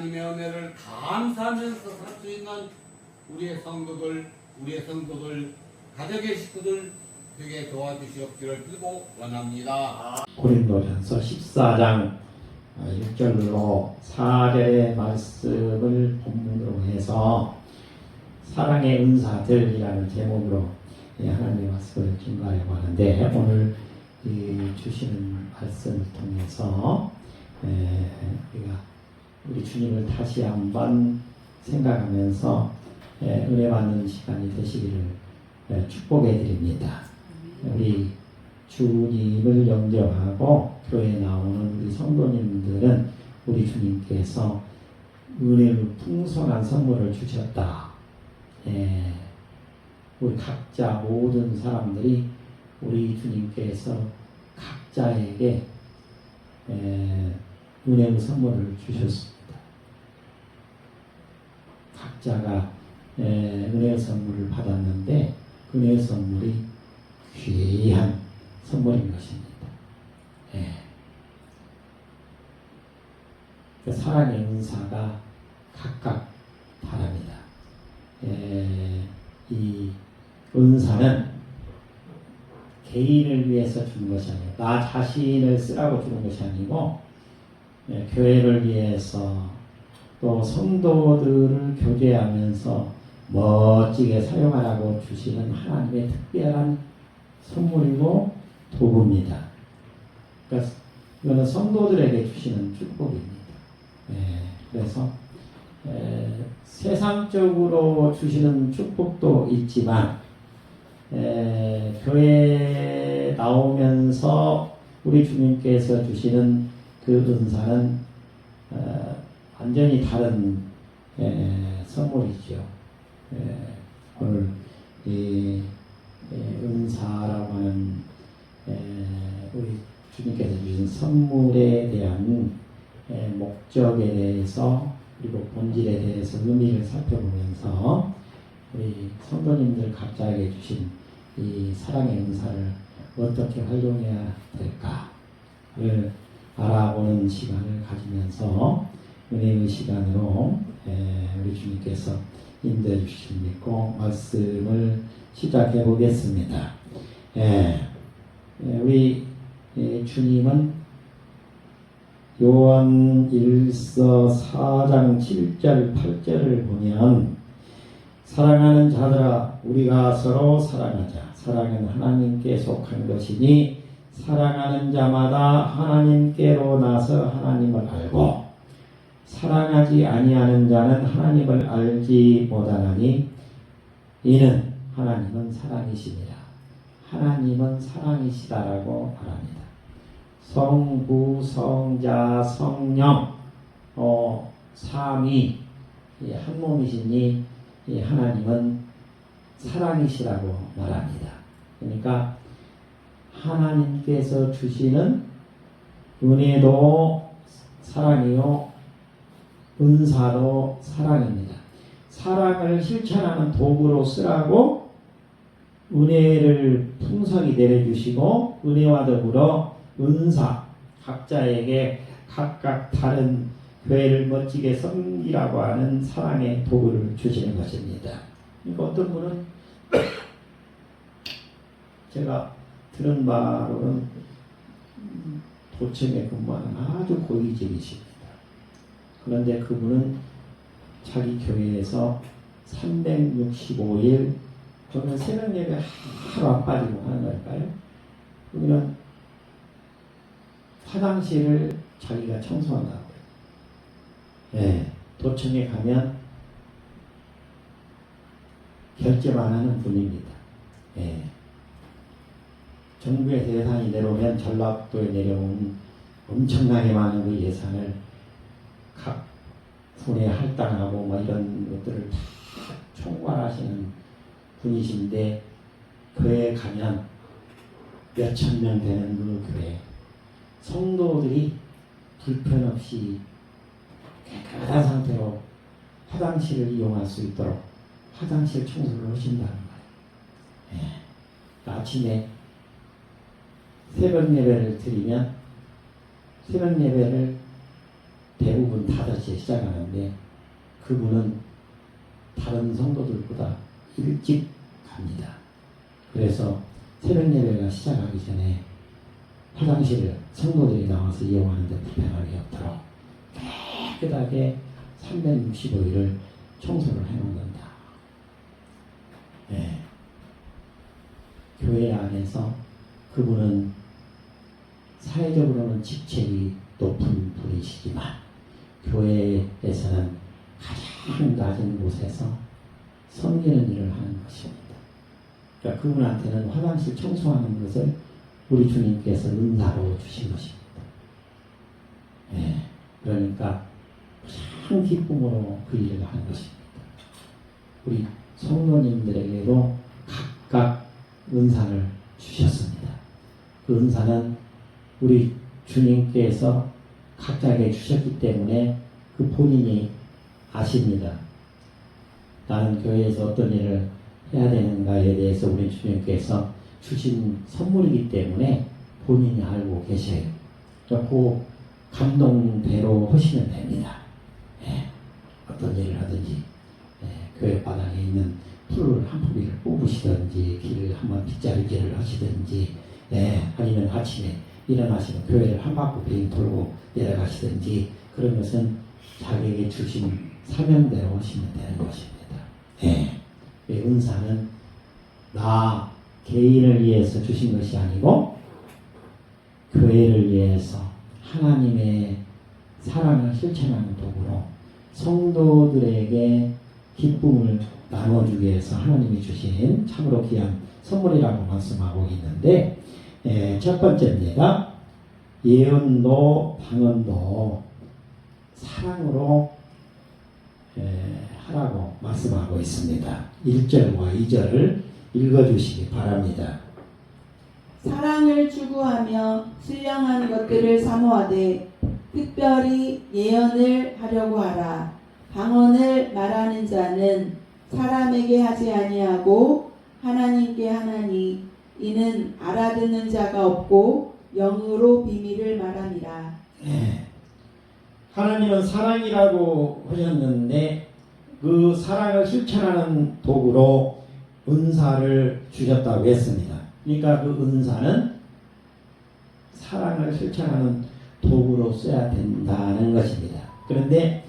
하나님의 은혜를 감사하면서 살 수 있는 우리의 성도들, 가족의 식구들 되게 도와주시옵기를 빌고 원합니다. 고린도전서 14장 1절로 4절의 말씀을 본문으로 해서 사랑의 은사들이라는 제목으로 하나님의 말씀을 증거하려고 하는데, 오늘 주시는 말씀을 통해서 우리가 우리 주님을 다시 한번 생각하면서 은혜 받는 시간이 되시기를 축복해 드립니다. 우리 주님을 영접하고 교회에 나오는 우리 성도님들은 우리 주님께서 은혜로 풍성한 선물을 주셨다. 우리 각자 모든 사람들이 우리 주님께서 각자에게 은혜의 선물을 주셨습니다. 각자가 은혜의 선물을 받았는데 그 은혜의 선물이 귀한 선물인 것입니다. 그 사랑의 은사가 각각 다릅니다. 이 은사는 개인을 위해서 주는 것이 아니고, 나 자신을 쓰라고 주는 것이 아니고, 교회를 위해서 또 성도들을 교제하면서 멋지게 사용하라고 주시는 하나님의 특별한 선물이고 도구입니다. 그러니까 이거는 성도들에게 주시는 축복입니다. 그래서 세상적으로 주시는 축복도 있지만 교회에 나오면서 우리 주님께서 주시는 그 은사는 완전히 다른 선물이죠. 오늘 이 은사라고 하는 우리 주님께서 주신 선물에 대한 목적에 대해서 그리고 본질에 대해서 의미를 살펴보면서 우리 성도님들 각자에게 주신 이 사랑의 은사를 어떻게 활용해야 될까를 알아보는 시간을 가지면서 은혜의 시간으로 우리 주님께서 인도해 주실 믿고 말씀을 시작해 보겠습니다. 우리 주님은 요한 1서 4장 7절 8절을 보면, 사랑하는 자들아 우리가 서로 사랑하자. 사랑은 하나님께 속한 것이니 사랑하는 자마다 하나님께로 나서 하나님을 알고, 사랑하지 아니하는 자는 하나님을 알지 못하나니 이는 하나님은 사랑이시니라. 하나님은 사랑이시다라고 말합니다. 성부, 성자, 성령 삼위 한 몸이시니 하나님은 사랑이시라고 말합니다. 그러니까 하나님께서 주시는 은혜도 사랑이요, 은사도 사랑입니다. 사랑을 실천하는 도구로 쓰라고 은혜를 풍성히 내려주시고, 은혜와 더불어 은사, 각자에게 각각 다른 교회를 멋지게 섬기라고 하는 사랑의 도구를 주시는 것입니다. 그러니까 어떤 분은 제가 들은 바로는 도청에 근무하는 아주 고위직이십니다. 그런데 그분은 자기 교회에서 365일, 저는 새벽 예배 하루 안 빠지고 하는 걸까요? 그러면 화장실을 자기가 청소한다고요. 도청에 가면 결제 안 하는 분입니다. 정부의 예산이 내려오면 전라도에 내려온 엄청나게 많은 그 예산을 각 분에 할당하고 뭐 이런 것들을 다 총괄하시는 분이신데, 교회에 가면 몇천 명 되는 그 교회 성도들이 불편 없이 깨끗한 상태로 화장실을 이용할 수 있도록 화장실 청소를 하신다는 거예요. 아침에 새벽 예배를 드리면 새벽 예배를 대부분 5시에 시작하는데 그분은 다른 성도들보다 일찍 갑니다. 그래서 새벽 예배가 시작하기 전에 화장실을 성도들이 나와서 이용하는데 불편함이 없도록 깨끗하게 365일을 청소를 해놓는다. 네. 교회 안에서 그분은 사회적으로는 직책이 높은 분이시지만 교회에서는 가장 낮은 곳에서 섬기는 일을 하는 것입니다. 그러니까 그분한테는 화장실 청소하는 것을 우리 주님께서 은사로 주신 것입니다. 예, 그러니까 참 기쁨으로 그 일을 하는 것입니다. 우리 성도님들에게도 각각 은사를 주셨습니다. 그 은사는 우리 주님께서 각자에게 주셨기 때문에 그 본인이 아십니다. 나는 교회에서 어떤 일을 해야 되는가에 대해서 우리 주님께서 주신 선물이기 때문에 본인이 알고 계셔요. 그 감동대로 하시면 됩니다. 예, 어떤 일을 하든지 교회 바닥에 있는 풀을 한 포기를 뽑으시든지 길을 한번 빗자루질을 하시든지 아니면 아침에 일어나시면 교회를 한 바퀴 돌고 내려가시든지 그런 것은 자기에게 주신 사명대로 하시면 되는 것입니다. 은사는 나 개인을 위해서 주신 것이 아니고 교회를 위해서 하나님의 사랑을 실천하는 도구로 성도들에게 기쁨을 나눠주기 위해서 하나님이 주신 참으로 귀한 선물이라고 말씀하고 있는데 첫 번째입니다. 예언도 방언도 사랑으로 하라고 말씀하고 있습니다. 1절과 2절을 읽어주시기 바랍니다. 사랑을 추구하며 신령한 것들을 사모하되 특별히 예언을 하려고 하라. 방언을 말하는 자는 사람에게 하지 아니하고 하나님께 하나니 이는 알아듣는 자가 없고 영으로 비밀을 말함이라. 하나님은 사랑이라고 하셨는데 그 사랑을 실천하는 도구로 은사를 주셨다고 했습니다. 그러니까 그 은사는 사랑을 실천하는 도구로 써야 된다는 것입니다. 그런데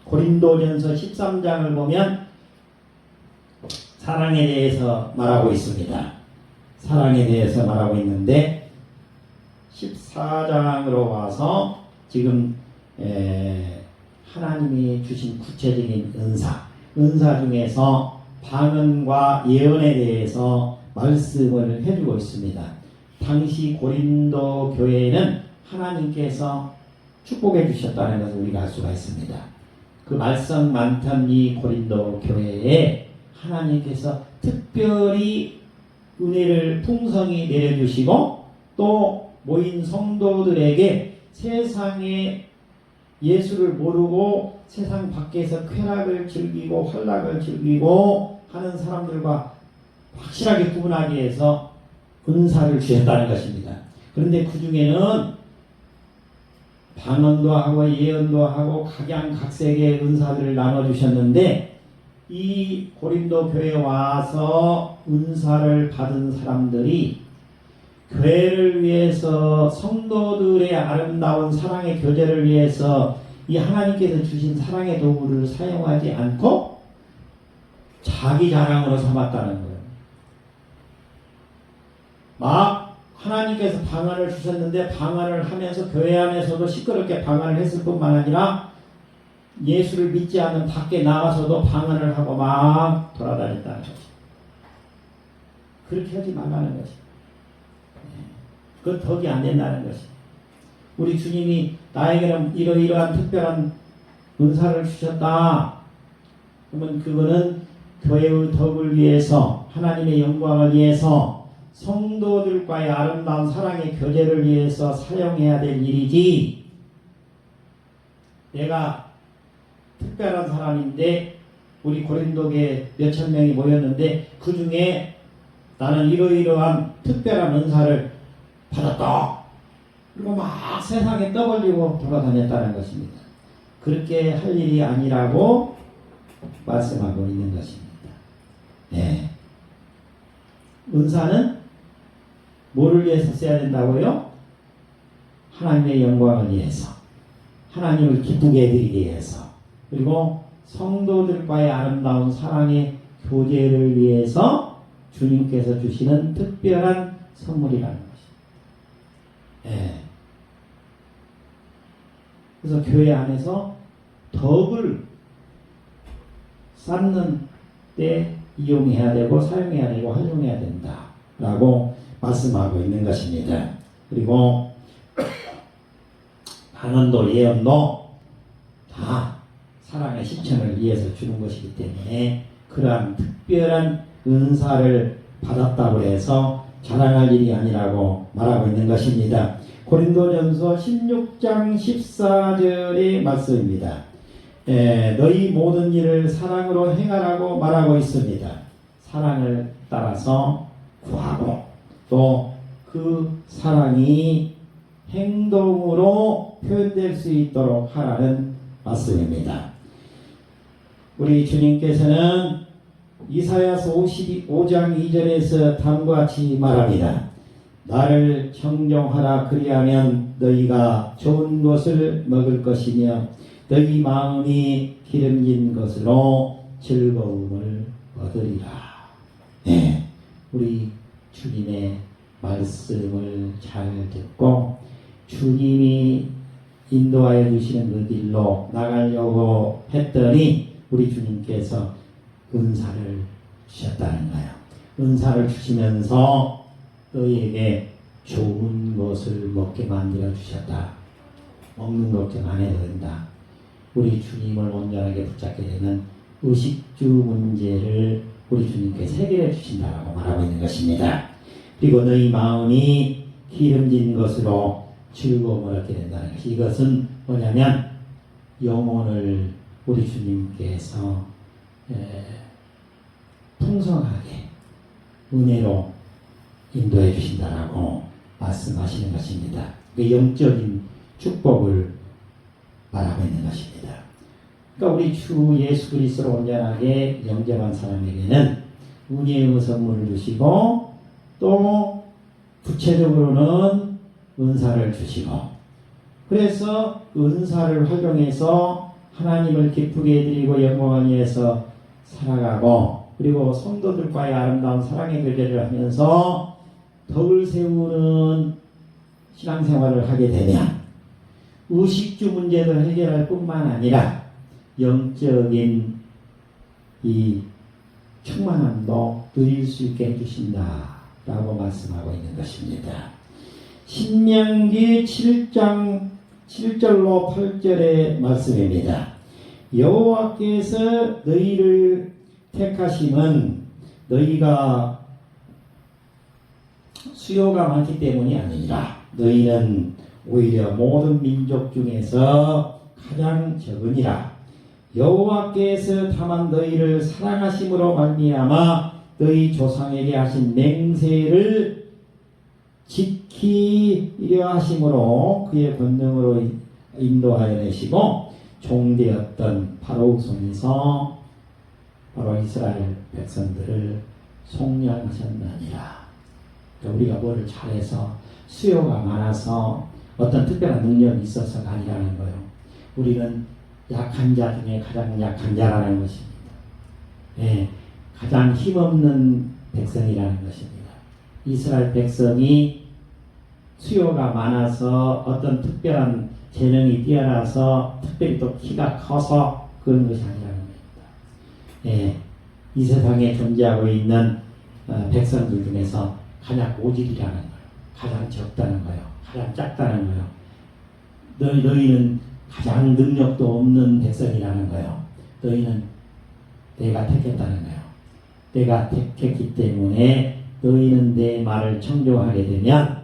고린도전서 13장을 보면 사랑에 대해서 말하고 있습니다. 사랑에 대해서 말하고 있는데 14장으로 와서 지금 하나님이 주신 구체적인 은사 중에서 방언과 예언에 대해서 말씀을 해주고 있습니다. 당시 고린도 교회에는 하나님께서 축복해 주셨다는 것을 우리가 알 수가 있습니다. 그 말씀 많던 이 고린도 교회에 하나님께서 특별히 은혜를 풍성히 내려주시고 또 모인 성도들에게 세상에 예수를 모르고 세상 밖에서 쾌락을 즐기고 환락을 즐기고 하는 사람들과 확실하게 구분하기 위해서 은사를 주셨다는 것입니다. 그런데 그 중에는 방언도 하고 예언도 하고 각양각색의 은사들을 나눠주셨는데 이 고린도 교회에 와서 은사를 받은 사람들이 교회를 위해서 성도들의 아름다운 사랑의 교제를 위해서 이 하나님께서 주신 사랑의 도구를 사용하지 않고 자기 자랑으로 삼았다는 거예요. 막 하나님께서 방언을 주셨는데 방언을 하면서 교회 안에서도 시끄럽게 방언을 했을 뿐만 아니라 예수를 믿지 않는 밖에 나가서도 방언을 하고 막 돌아다녔다는 거죠. 그렇게 하지 말라는 것이. 그건 덕이 안 된다는 것이. 우리 주님이 나에게는 이러이러한 특별한 은사를 주셨다. 그러면 그거는 교회의 덕을 위해서 하나님의 영광을 위해서 성도들과의 아름다운 사랑의 교제를 위해서 사용해야 될 일이지 내가 특별한 사람인데 우리 고린도에 몇천 명이 모였는데 그 중에 나는 이러이러한 특별한 은사를 받았다. 그리고 막 세상에 떠벌리고 돌아다녔다는 것입니다. 그렇게 할 일이 아니라고 말씀하고 있는 것입니다. 네. 은사는 뭐를 위해서 써야 된다고요? 하나님의 영광을 위해서, 하나님을 기쁘게 해드리기 위해서, 그리고 성도들과의 아름다운 사랑의 교제를 위해서 주님께서 주시는 특별한 선물이라는 것입니다. 네. 그래서 교회 안에서 덕을 쌓는 때 이용해야 되고 사용해야 되고 활용해야 된다라고 말씀하고 있는 것입니다. 그리고 반언도 예언도 다 사랑의 실천을 위해서 주는 것이기 때문에 그러한 특별한 은사를 받았다고 해서 자랑할 일이 아니라고 말하고 있는 것입니다. 고린도전서 16장 14절의 말씀입니다. 너희 모든 일을 사랑으로 행하라고 말하고 있습니다. 사랑을 따라서 구하고 또 그 사랑이 행동으로 표현될 수 있도록 하라는 말씀입니다. 우리 주님께서는 이사야서 55장 2절에서 다음과 같이 말합니다. 나를 청종하라 그리하면 너희가 좋은 것을 먹을 것이며 너희 마음이 기름진 것으로 즐거움을 얻으리라. 네, 우리 주님의 말씀을 잘 듣고 주님이 인도하여 주시는 그 길로 나가려고 했더니 우리 주님께서 은사를 주셨다는 거예요. 은사를 주시면서 너희에게 좋은 것을 먹게 만들어 주셨다. 먹는 걱정 안 해도 된다. 우리 주님을 온전하게 붙잡게 되는 의식주 문제를 우리 주님께서 해결해 주신다고 말하고 있는 것입니다. 그리고 너희 마음이 기름진 것으로 즐거움을 얻게 된다는 것. 이것은 뭐냐면 영혼을 우리 주님께서 풍성하게 은혜로 인도해 주신다라고 말씀하시는 것입니다. 그 영적인 축복을 말하고 있는 것입니다. 그러니까 우리 주 예수 그리스도로 온전하게 영접한 사람에게는 은혜의 선물을 주시고 또 구체적으로는 은사를 주시고 그래서 은사를 활용해서 하나님을 기쁘게 해드리고 영광을 위해서 살아가고 그리고 성도들과의 아름다운 사랑의 교제를 하면서 덕을 세우는 신앙생활을 하게 되면 의식주 문제를 해결할 뿐만 아니라 영적인 이 충만함도 누릴 수 있게 해주신다라고 말씀하고 있는 것입니다. 신명기 7장 7절로 8절의 말씀입니다. 여호와께서 너희를 택하심은 너희가 수요가 많기 때문이 아니라 너희는 오히려 모든 민족 중에서 가장 적으니라. 여호와께서 다만 너희를 사랑하심으로 말미암아 너희 조상에게 하신 맹세를 지키려 하심으로 그의 권능으로 인도하여 내시고 종되었던 바로 손에서 바로 이스라엘 백성들을 속량하셨느니라. 우리가 뭐를 잘해서 수요가 많아서 어떤 특별한 능력이 있어서가 아니라는 거예요. 우리는 약한 자 중에 가장 약한 자라는 것입니다. 네, 가장 힘없는 백성이라는 것입니다. 이스라엘 백성이 수요가 많아서 어떤 특별한 재능이 뛰어나서 특별히 또 키가 커서 그런 것이 아니라는 겁니다. 네, 이 세상에 존재하고 있는 백성들 중에서 가장 모질이라는 거예요. 가장 적다는 거예요. 가장 작다는 거예요. 너희는 가장 능력도 없는 백성이라는 거예요. 너희는 내가 택했다는 거예요. 내가 택했기 때문에 너희는 내 말을 청종하게 되면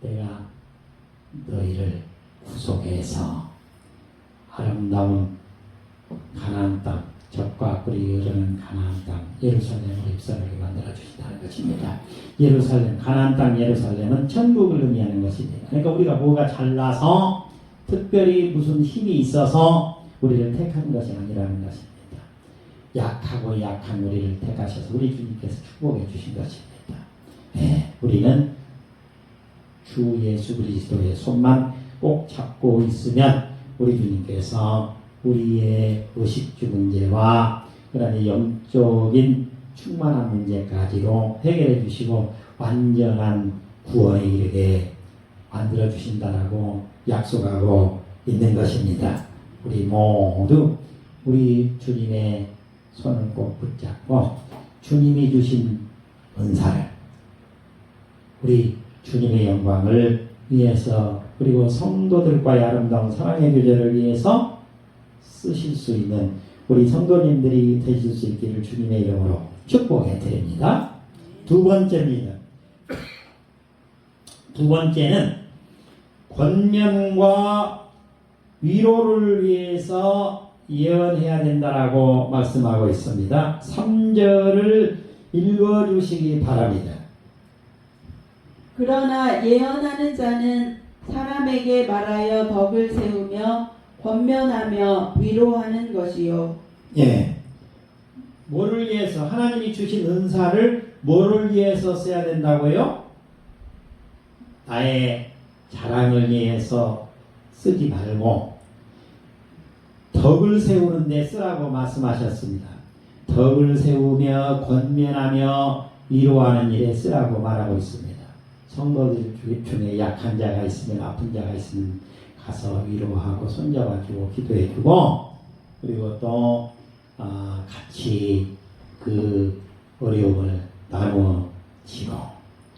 내가 너희를 구속해서 아름다운 가나안 땅 적과 꿀이 흐르는 가나안 땅 예루살렘을 입성하게 만들어 주신다는 것입니다. 예루살렘, 가나안 땅 예루살렘은 천국을 의미하는 것입니다. 그러니까 우리가 뭐가 잘나서 특별히 무슨 힘이 있어서 우리를 택한 것이 아니라는 것입니다. 약하고 약한 우리를 택하셔서 우리 주님께서 축복해 주신 것입니다. 네, 우리는 주 예수 그리스도의 손만 꼭 잡고 있으면 우리 주님께서 우리의 의식주 문제와 그다음에 영적인 충만한 문제까지도 해결해 주시고 완전한 구원에 이르게 만들어 주신다라고 약속하고 있는 것입니다. 우리 모두 우리 주님의 손을 꼭 붙잡고 주님이 주신 은사를 우리 주님의 영광을 위해서 그리고 성도들과의 아름다운 사랑의 교제를 위해서 쓰실 수 있는 우리 성도님들이 되실 수 있기를 주님의 이름으로 축복해 드립니다. 두 번째는 권면과 위로를 위해서 예언해야 된다라고 말씀하고 있습니다. 3절을 읽어주시기 바랍니다. 그러나 예언하는 자는 사람에게 말하여 덕을 세우며 권면하며 위로하는 것이요. 예. 뭐를 위해서 하나님이 주신 은사를 뭐를 위해서 써야 된다고요? 나의 자랑을 위해서 쓰지 말고 덕을 세우는 데 쓰라고 말씀하셨습니다. 덕을 세우며 권면하며 위로하는 일에 쓰라고 말하고 있습니다. 성도들 중에 약한 자가 있으면 아픈 자가 있으면 가서 위로하고 손잡아주고 기도해주고 그리고 또 같이 그 어려움을 나누어지고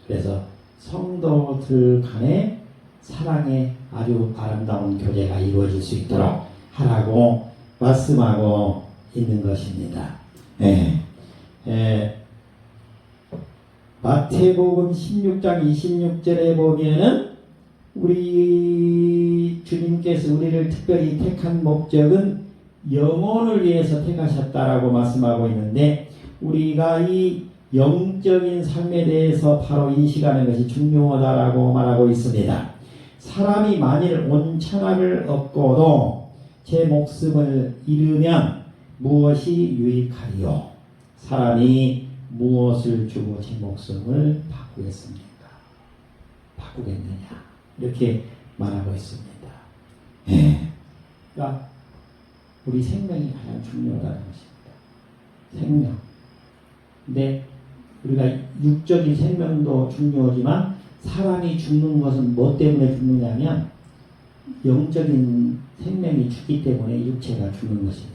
그래서 성도들 간의 사랑의 아주 아름다운 교제가 이루어질 수 있도록 하라고 말씀하고 있는 것입니다. 마태복음 16장 26절에 보면은 우리 주님께서 우리를 특별히 택한 목적은 영혼을 위해서 택하셨다라고 말씀하고 있는데 우리가 이 영적인 삶에 대해서 바로 인식하는 것이 중요하다라고 말하고 있습니다. 사람이 만일 온천하를 얻고도 제 목숨을 잃으면 무엇이 유익하리요? 사람이 무엇을 주고 제 목숨을 바꾸겠습니까? 바꾸겠느냐? 이렇게 말하고 있습니다. 그러니까 우리 생명이 가장 중요하다는 것입니다. 생명. 근데 우리가 육적인 생명도 중요하지만 사람이 죽는 것은 뭐 때문에 죽느냐면 영적인 생명이 죽기 때문에 육체가 죽는 것입니다.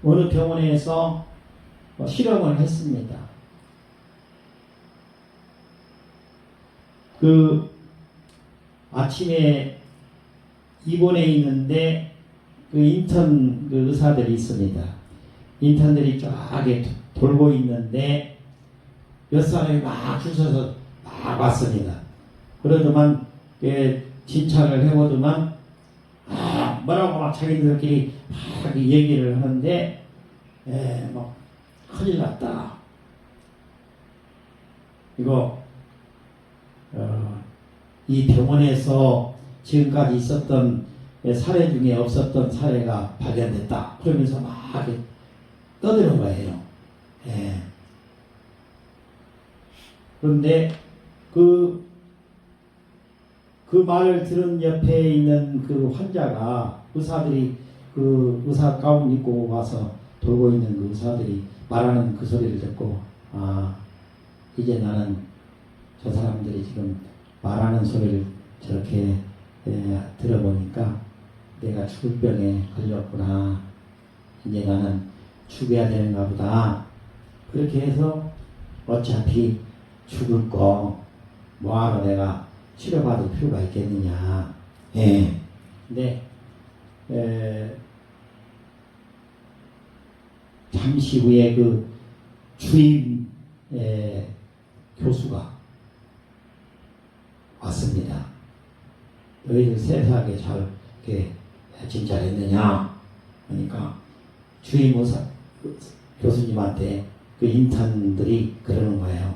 어느 병원에서 실험을 했습니다. 그 아침에 입원해 있는데 그 인턴 그 의사들이 있습니다. 인턴들이 쫙 돌고 있는데 몇 사람이 막 줄 서서 막 왔습니다. 그러더만 진찰을 해보더만 뭐라고 막 자기들끼리 막 얘기를 하는데 뭐 큰일 났다. 이거 이 병원에서 지금까지 있었던 사례 중에 없었던 사례가 발견됐다. 그러면서 막 떠드는 거예요. 그런데 그 말을 들은 옆에 있는 그 환자가 의사들이 그 의사 가운 입고 와서 돌고 있는 그 의사들이 말하는 그 소리를 듣고 이제 나는 저 사람들이 지금 말하는 소리를 저렇게 들어보니까 내가 죽을 병에 걸렸구나. 이제 나는 죽어야 되는가 보다. 그렇게 해서 어차피 죽을 거 뭐하러 내가 치료받을 필요가 있겠느냐. 근데 잠시 후에 그 주임 교수가 왔습니다. 너희들 세세하게 잘 이렇게 진찰했느냐? 그러니까 주임 의사 교수님한테 그 인턴들이 그러는 거예요.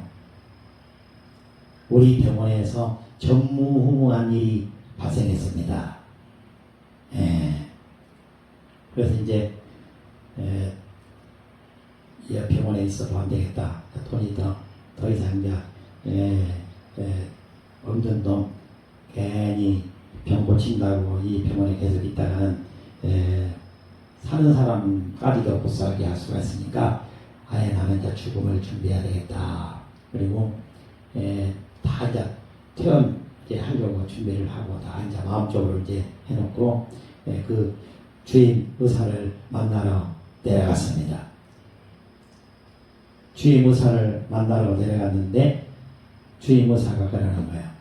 우리 병원에서 전무후무한 일이 발생했습니다. 그래서 이제 이 병원에 있어도 안 되겠다. 돈이 더 이상 이제 없는 놈 괜히 병 고친다고 이 병원에 계속 있다가는 사는 사람까지도 못 살게 할 수가 있으니까 아예 나는 이제 죽음을 준비해야 되겠다. 그리고 다 이제 퇴원 이제 하려고 준비를 하고 다 이제 마음적으로 이제 해놓고 그 주임 의사를 만나러 내려갔습니다. 주임 의사를 만나러 내려갔는데 주임 의사가 그러는 거예요.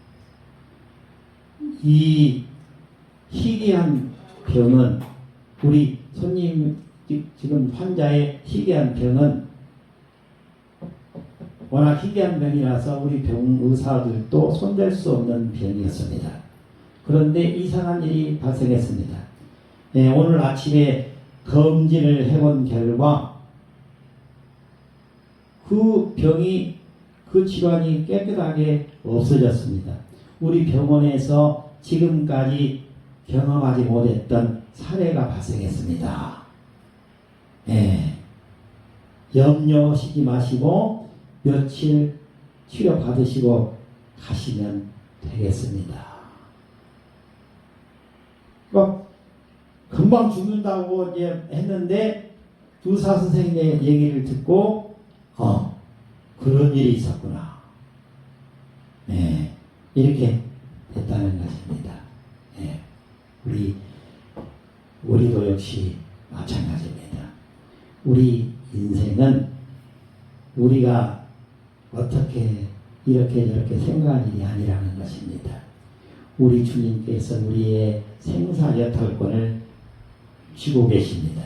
이 희귀한 병은 우리 손님 지금 환자의 희귀한 병은 워낙 희귀한 병이라서 우리 병 의사들도 손댈 수 없는 병이었습니다. 그런데 이상한 일이 발생했습니다. 오늘 아침에 검진을 해본 결과 그 병이 그 질환이 깨끗하게 없어졌습니다. 우리 병원에서 지금까지 경험하지 못했던 사례가 발생했습니다. 염려하시지 마시고 며칠 치료 받으시고 가시면 되겠습니다. 금방 죽는다고 이제 했는데 의사 선생님의 얘기를 듣고 그런 일이 있었구나. 이렇게 됐다는 것입니다. 우리도 역시 마찬가지입니다. 우리 인생은 우리가 어떻게 이렇게 저렇게 생각할 일이 아니라는 것입니다. 우리 주님께서 우리의 생사여탈권을 쥐고 계십니다.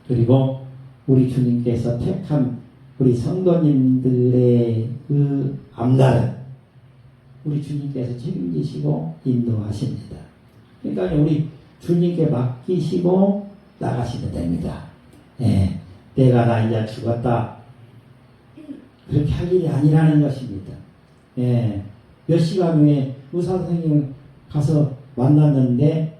그리고 우리 주님께서 택한 우리 성도님들의 그 앞날은 우리 주님께서 책임지시고 인도하십니다. 그러니까 우리 주님께 맡기시고 나가시면 됩니다. 내가 나 이제 죽었다. 그렇게 할 일이 아니라는 것입니다. 몇 시간 후에 의사 선생님을 가서 만났는데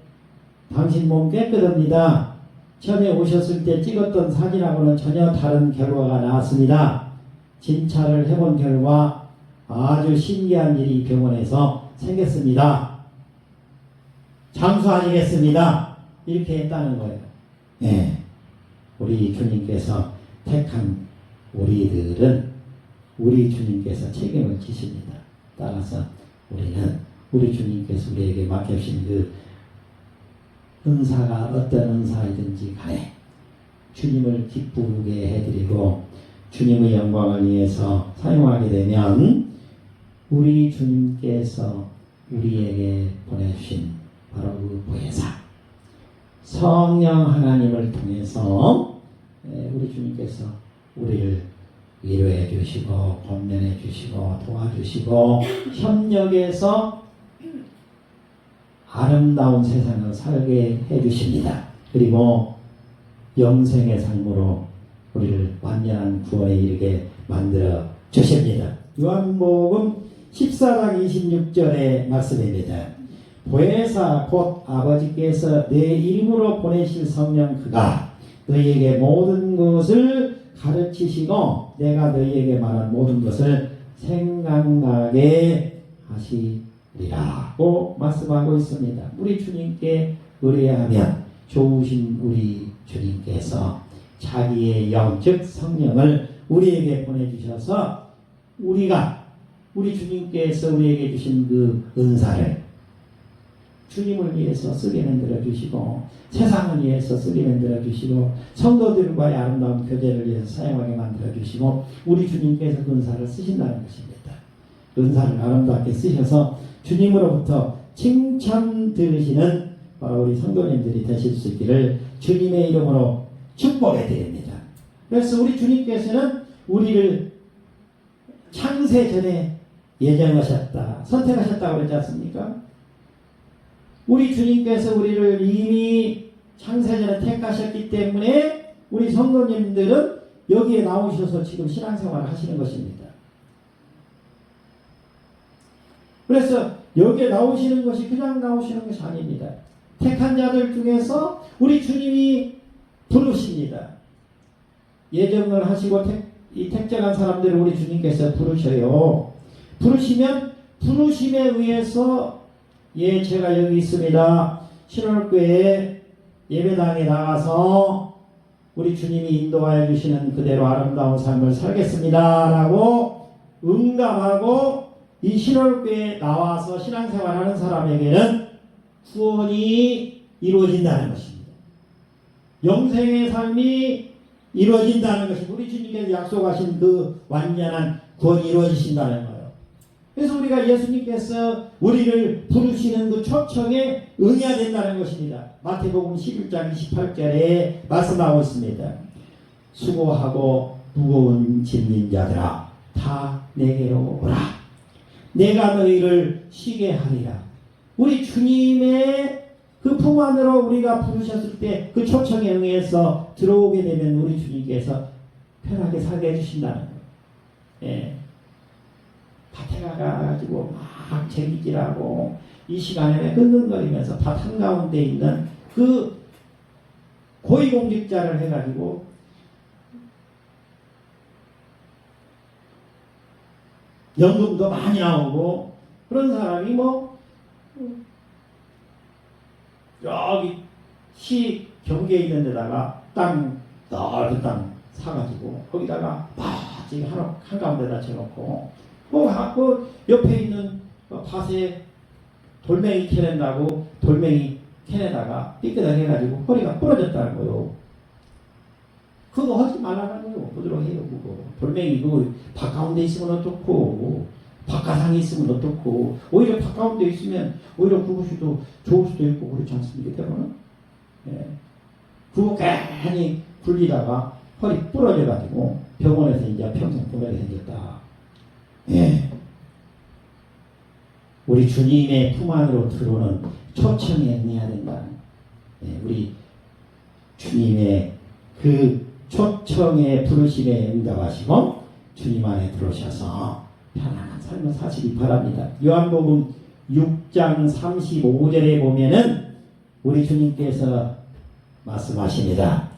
당신 몸 깨끗합니다. 처음에 오셨을 때 찍었던 사진하고는 전혀 다른 결과가 나왔습니다. 진찰을 해본 결과 아주 신기한 일이 병원에서 생겼습니다. 장수하시겠습니다. 이렇게 했다는 거예요. 우리 주님께서 택한 우리들은 우리 주님께서 책임을 지십니다. 따라서 우리는 우리 주님께서 우리에게 맡겨주신 그 은사가 어떤 은사이든지 간에 주님을 기쁘게 해드리고 주님의 영광을 위해서 사용하게 되면 우리 주님께서 우리에게 보내주신 바로 그 보혜사 성령 하나님을 통해서 우리 주님께서 우리를 위로해 주시고 권면해 주시고 도와주시고 협력해서 아름다운 세상을 살게 해 주십니다. 그리고 영생의 삶으로 우리를 완전한 구원에 이르게 만들어 주십니다. 요한복음 14장 26절의 말씀입니다. 보혜사 곧 아버지께서 내 이름으로 보내실 성령 그가 너희에게 모든 것을 가르치시고 내가 너희에게 말한 모든 것을 생각나게 하시리라고 말씀하고 있습니다. 우리 주님께 의뢰하면 좋으신 우리 주님께서 자기의 영, 즉 성령을 우리에게 보내주셔서 우리 주님께서 우리에게 주신 그 은사를 주님을 위해서 쓰게 만들어 주시고 세상을 위해서 쓰게 만들어 주시고 성도들과의 아름다운 교제를 위해서 사용하게 만들어 주시고 우리 주님께서 그 은사를 쓰신다는 것입니다. 은사를 아름답게 쓰셔서 주님으로부터 칭찬 들으시는 바로 우리 성도님들이 되실 수 있기를 주님의 이름으로 축복해 드립니다. 그래서 우리 주님께서는 우리를 창세 전에 예정하셨다, 선택하셨다고 그러지 않습니까? 우리 주님께서 우리를 이미 창세 전에 택하셨기 때문에 우리 성도님들은 여기에 나오셔서 지금 신앙생활을 하시는 것입니다. 그래서 여기에 나오시는 것이 그냥 나오시는 것이 아닙니다. 택한 자들 중에서 우리 주님이 부르십니다. 예정을 하시고 이 택정한 사람들을 우리 주님께서 부르셔요. 부르시면 부르심에 의해서 제가 여기 있습니다. 신월교회 예배당에 나가서 우리 주님이 인도하여 주시는 그대로 아름다운 삶을 살겠습니다 라고 응답하고 이 신월교회에 나와서 신앙생활하는 사람에게는 구원이 이루어진다는 것입니다. 영생의 삶이 이루어진다는 것입니다. 우리 주님께서 약속하신 그 완전한 구원이 이루어지신다는 거예요. 그래서 우리가 예수님께서 우리를 부르시는 그 초청에 응해야 된다는 것입니다. 마태복음 11장 28절에 말씀하고 있습니다. 수고하고 무거운 짐진 자들아 다 내게로 오라. 내가 너희를 쉬게 하리라. 우리 주님의 그 품 안으로 우리가 부르셨을 때 그 초청에 응해서 들어오게 되면 우리 주님께서 편하게 살게 해주신다는 거예요. 예. 밭에 가가지고 막 재기질하고 이 시간에 끙끙거리면서 밭 한가운데 있는 그 고위공직자를 해가지고 연금도 많이 나오고 그런 사람이 뭐 여기 시 경계에 있는 데다가 넓은 땅 사가지고 거기다가 막 지금 한가운데다 쳐놓고 그 옆에 있는 밭에 돌멩이 캐낸다고 돌멩이 캐내다가 삐끗하게 해가지고 허리가 부러졌다는 거요. 그거 하지 말라는 거요. 부드러워해요. 그거 돌멩이 그 밭 가운데 있으면 어떻고 밭가상에 있으면 어떻고 오히려 밭 가운데 있으면 오히려 그것이 더 좋을 수도 있고 그렇지 않습니까? 때로는 예. 그거 괜히 굴리다가 허리 부러져가지고 병원에서 이제 평생 보내게 생겼다. 예. 우리 주님의 품 안으로 들어오는 초청에 응해야 된다. 예. 우리 주님의 그 초청의 부르심에 응답하시고 주님 안에 들어오셔서 편안한 삶을 사시기 바랍니다. 요한복음 6장 35절에 보면은 우리 주님께서 말씀하십니다.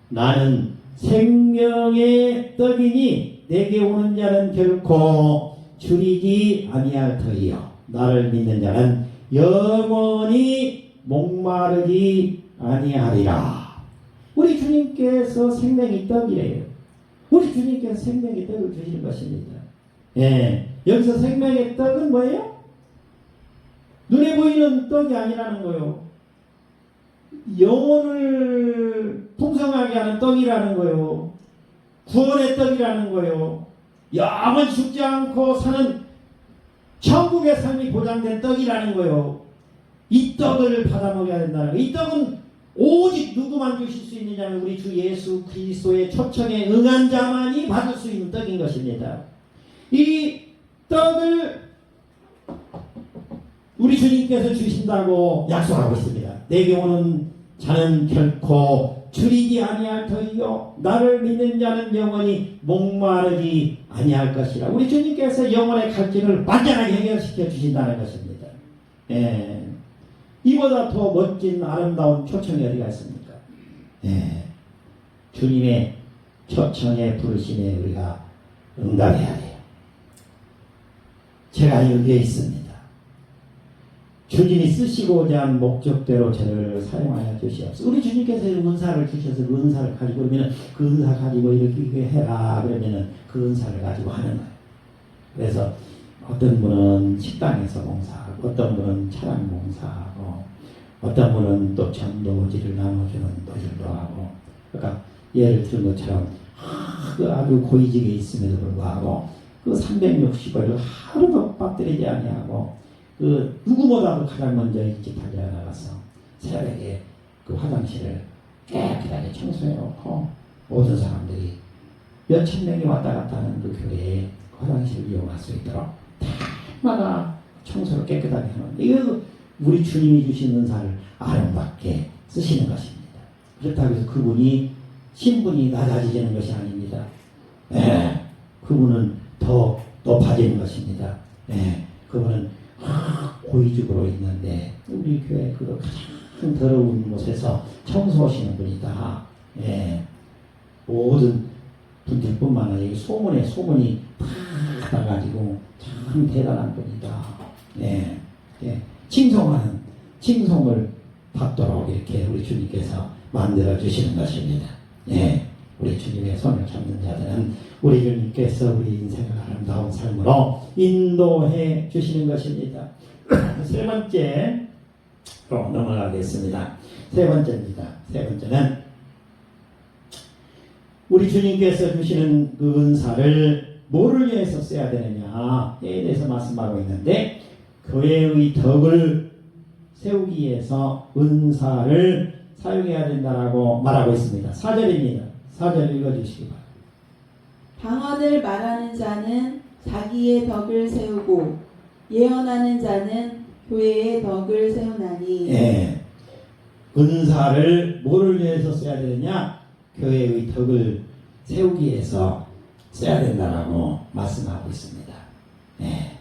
나는 생명의 떡이니 내게 오는 자는 결코 줄이지 아니할 터이요 나를 믿는 자는 영원히 목마르지 아니하리라. 우리 주님께서 생명의 떡이래요. 우리 주님께서 생명의 떡을 주시는 것입니다. 예, 여기서 생명의 떡은 뭐예요? 눈에 보이는 떡이 아니라는 거예요. 영혼을 풍성하게 하는 떡이라는 거예요. 구원의 떡이라는 거예요. 영원 죽지 않고 사는 천국의 삶이 보장된 떡이라는 거예요. 이 떡을 받아 먹어야 된다는 거예요. 이 떡은 오직 누구만 주실 수 있느냐면 우리 주 예수 그리스도의 초청에 응한 자만이 받을 수 있는 떡인 것입니다. 이 떡을 우리 주님께서 주신다고 약속하고 있습니다. 내게 오는 자는 결코 줄이지 아니할 터이요 나를 믿는 자는 영원히 목마르지 아니할 것이라. 우리 주님께서 영혼의 갈증을 완전하게 해결시켜 주신다는 것입니다. 예. 이보다 더 멋진 아름다운 초청이 어디가 있습니까? 예. 주님의 초청에 부르심에 우리가 응답해야 돼요. 제가 여기에 있습니다. 주님이 쓰시고자 한 목적대로 저를 사용하여 주시옵소서. 우리 주님께서 은사를 주셔서 그 은사를 가지고 그러면 그 은사 가지고 이렇게 해라 그러면은 그 은사를 가지고 하는 거예요. 그래서 어떤 분은 식당에서 봉사하고 어떤 분은 차량 봉사하고 어떤 분은 또 전도지를 나눠주는 도질도 하고 그러니까 예를 들은 것처럼 아주 고위직에 있음에도 불구하고 그 360을 하루도 빠뜨리지 아니하고 그 누구보다도 가장 먼저 일찍 달려나가서 새벽에 그 화장실을 깨끗하게 청소해놓고 모든 사람들이 몇천 명이 왔다 갔다 하는 그 교회에 화장실을 이용할 수 있도록 다마다 청소를 깨끗하게 해놓는 이거 우리 주님이 주신 은사를 아름답게 쓰시는 것입니다. 그렇다고 해서 그분이 신분이 낮아지는 것이 아닙니다. 예, 그분은 더 높아지는 것입니다. 예, 그분은 고위직으로 있는데 우리 교회 그 가장 더러운 곳에서 청소하시는 분이다. 예, 모든 분들뿐만 아니라 소문이 다 받아가지고 참 대단한 분이다. 예, 예, 칭송을 받도록 이렇게 우리 주님께서 만들어 주시는 것입니다. 예, 우리 주님의 손을 잡는 자들은 우리 주님께서 우리 인생을 아름다운 삶으로 인도해 주시는 것입니다. 세 번째로 넘어가겠습니다. 세 번째입니다. 세 번째는 우리 주님께서 주시는 그 은사를 뭐를 위해서 써야 되느냐에 대해서 말씀하고 있는데, 교회의 덕을 세우기 위해서 은사를 사용해야 된다라고 말하고 있습니다. 4절입니다. 4절 읽어주시기 바랍니다. 방언을 말하는 자는 자기의 덕을 세우고 예언하는 자는 교회의 덕을 세우나니. 예, 은사를 뭐를 위해서 써야 되느냐? 교회의 덕을 세우기 위해서 써야 된다라고 말씀하고 있습니다. 예.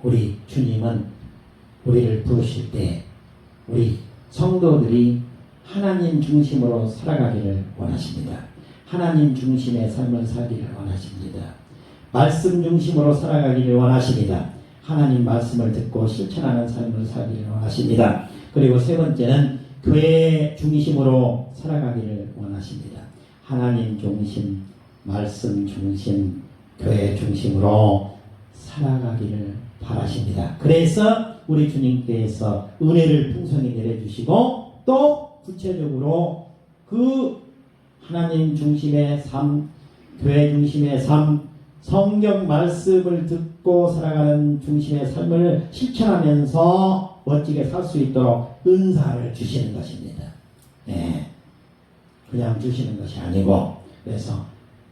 우리 주님은 우리를 부르실 때 우리 성도들이 하나님 중심으로 살아가기를 원하십니다. 하나님 중심의 삶을 살기를 원하십니다. 말씀 중심으로 살아가기를 원하십니다. 하나님 말씀을 듣고 실천하는 삶을 살기를 원하십니다. 그리고 세 번째는 교회 중심으로 살아가기를 원하십니다. 하나님 중심, 말씀 중심, 교회 중심으로 살아가기를 바라십니다. 그래서 우리 주님께서 은혜를 풍성히 내려주시고 또 구체적으로 그 하나님 중심의 삶, 교회 중심의 삶, 성경 말씀을 듣고 살아가는 중심의 삶을 실천하면서 멋지게 살 수 있도록 은사를 주시는 것입니다. 네. 그냥 주시는 것이 아니고, 그래서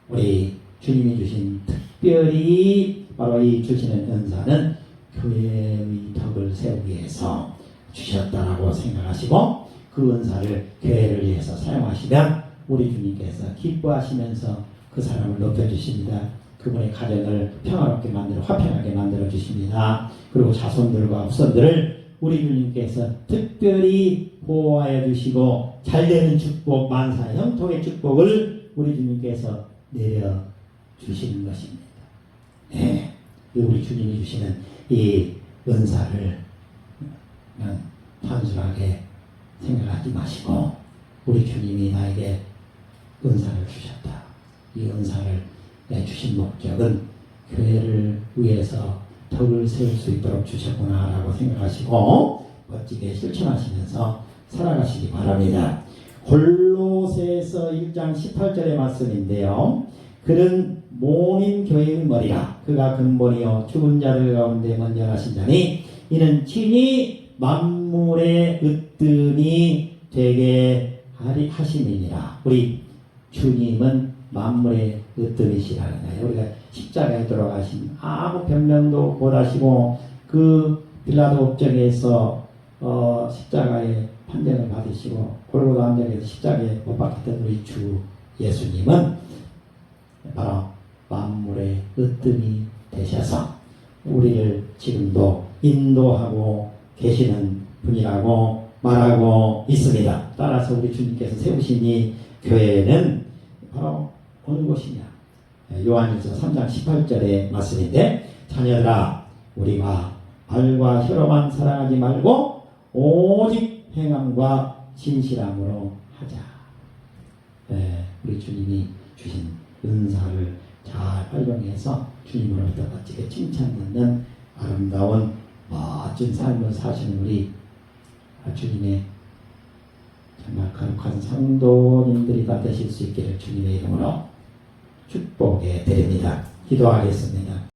우리 주님이 주신 특별히 바로 이 주시는 은사는 교회의 덕을 세우기 위해서 주셨다라고 생각하시고, 그 은사를 교회를 위해서 사용하시면 우리 주님께서 기뻐하시면서 그 사람을 높여주십니다. 그분의 가정을 평화롭게 만들어 화평하게 만들어 주십니다. 그리고 자손들과 후손들을 우리 주님께서 특별히 보호하여 주시고 잘되는 축복, 만사 형통의 축복을 우리 주님께서 내려 주시는 것입니다. 네, 우리 주님이 주시는 이 은사를 그냥 단순하게 생각하지 마시고, 우리 주님이 나에게 은사를 주셨다. 이 은사를 주신 목적은 교회를 위해서 덕을 세울 수 있도록 주셨구나라고 생각하시고 멋지게 실천하시면서 살아가시기 바랍니다. 골로새서 1장 18절의 말씀인데요. 그는 모인 교회의 머리라. 그가 근본이요 죽은 자들 가운데 먼저 하신 자니 이는 친히 만물의 으뜸이 되게 하심이니라. 우리 주님은 만물의 으뜸이시라는 거예요. 우리가 십자가에 돌아가신 아무 변명도 못하시고 그 빌라도 법정에서 십자가의 판정을 받으시고 골고다 언덕에서 십자가에 못 박혔던 우리 주 예수님은 바로 만물의 으뜸이 되셔서 우리를 지금도 인도하고 계시는 분이라고 말하고 있습니다. 따라서 우리 주님께서 세우신 이 교회는 바로 어느 곳이냐? 요한일서 3장 18절의 말씀인데, 자녀들아 우리가 말과 혀로만 사랑하지 말고 오직 행함과 진실함으로 하자. 네, 우리 주님이 주신 은사를 잘 활용해서 주님으로부터 멋지게 칭찬받는 아름다운 멋진 삶을 사시는 우리 주님의 정말 거룩한 성도님들이 다 되실 수 있기를 주님의 이름으로 축복해 드립니다. 기도하겠습니다.